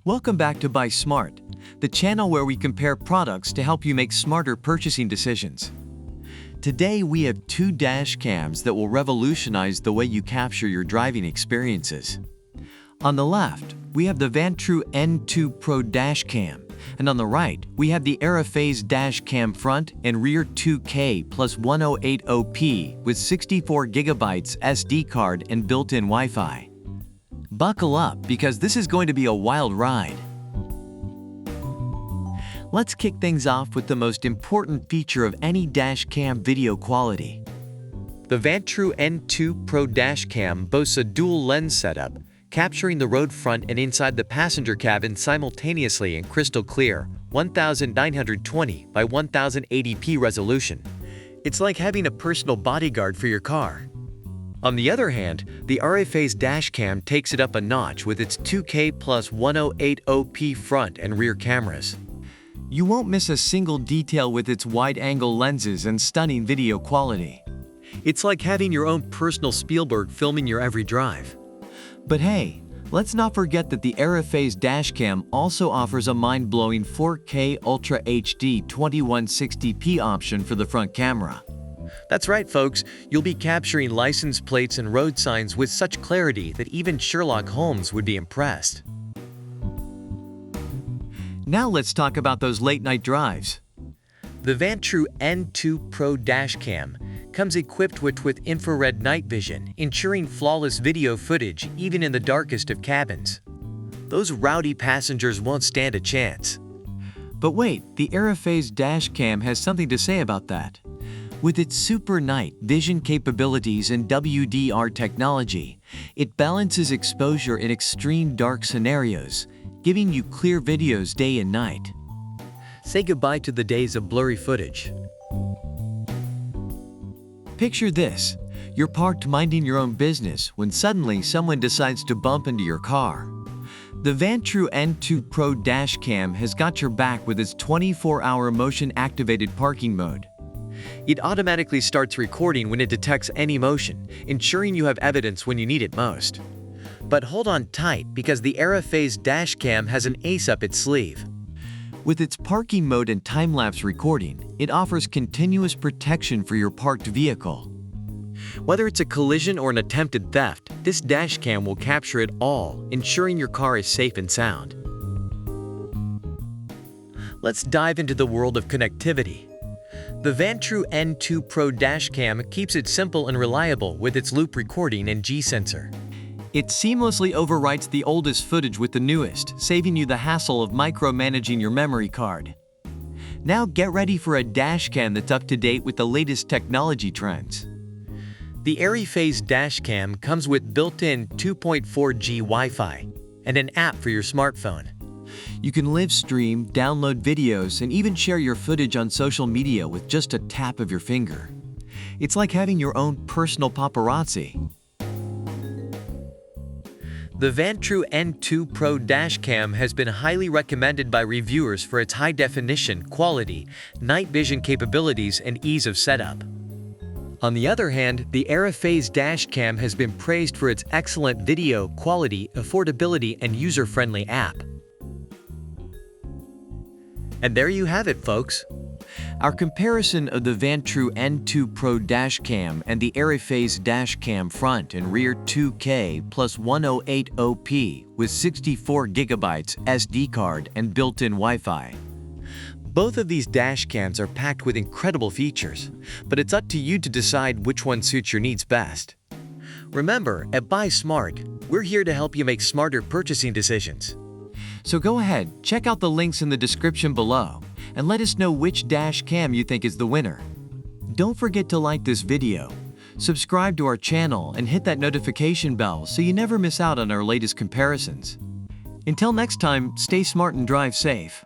Welcome back to Buy Smart, the channel where we compare products to help you make smarter purchasing decisions. Today we have two dash cams that will revolutionize the way you capture your driving experiences. On the left, we have the Vantrue N2 Pro dash cam, and on the right, we have the Phase dash cam front and rear 2K+1080P with 64GB SD card and built-in Wi-Fi. Buckle up because this is going to be a wild ride. Let's kick things off with the most important feature of any dash cam video quality. The Vantrue N2 Pro dash cam boasts a dual lens setup, capturing the road front and inside the passenger cabin simultaneously in crystal clear 1920 by 1080p resolution. It's like having a personal bodyguard for your car. On the other hand, the Phase dash cam takes it up a notch with its 2K+1080P front and rear cameras. You won't miss a single detail with its wide-angle lenses and stunning video quality. It's like having your own personal Spielberg filming your every drive. But hey, let's not forget that the Phase dash cam also offers a mind-blowing 4K Ultra HD 2160p option for the front camera. That's right, folks, you'll be capturing license plates and road signs with such clarity that even Sherlock Holmes would be impressed. Now let's talk about those late-night drives. The Vantrue N2 Pro dash cam comes equipped with infrared night vision, ensuring flawless video footage even in the darkest of cabins. Those rowdy passengers won't stand a chance. But wait, the Phase dash cam has something to say about that. With its super night vision capabilities and WDR technology, it balances exposure in extreme dark scenarios, giving you clear videos day and night. Say goodbye to the days of blurry footage. Picture this: you're parked minding your own business when suddenly someone decides to bump into your car. The Vantrue N2 Pro dash cam has got your back with its 24-hour motion-activated parking mode. It automatically starts recording when it detects any motion, ensuring you have evidence when you need it most. But hold on tight because the Phase dash cam has an ace up its sleeve. With its parking mode and time-lapse recording, it offers continuous protection for your parked vehicle. Whether it's a collision or an attempted theft, this dash cam will capture it all, ensuring your car is safe and sound. Let's dive into the world of connectivity. The Vantrue N2 Pro dash cam keeps it simple and reliable with its loop recording and G-sensor. It seamlessly overwrites the oldest footage with the newest, saving you the hassle of micromanaging your memory card. Now get ready for a dash cam that's up to date with the latest technology trends. The Phase dash cam comes with built-in 2.4G Wi-Fi and an app for your smartphone. You can live stream, download videos, and even share your footage on social media with just a tap of your finger. It's like having your own personal paparazzi. The Vantrue N2 Pro dash cam has been highly recommended by reviewers for its high-definition, quality, night vision capabilities, and ease of setup. On the other hand, the Phase dash cam has been praised for its excellent video quality, affordability, and user-friendly app. And there you have it, folks. Our comparison of the Vantrue N2 Pro dash cam and the Phase dash cam front and rear 2K+1080P with 64GB SD card and built-in Wi-Fi. Both of these dash cams are packed with incredible features, but it's up to you to decide which one suits your needs best. Remember, at Buy Smart, we're here to help you make smarter purchasing decisions. So go ahead, check out the links in the description below, and let us know which dash cam you think is the winner. Don't forget to like this video, subscribe to our channel, and hit that notification bell so you never miss out on our latest comparisons. Until next time, stay smart and drive safe.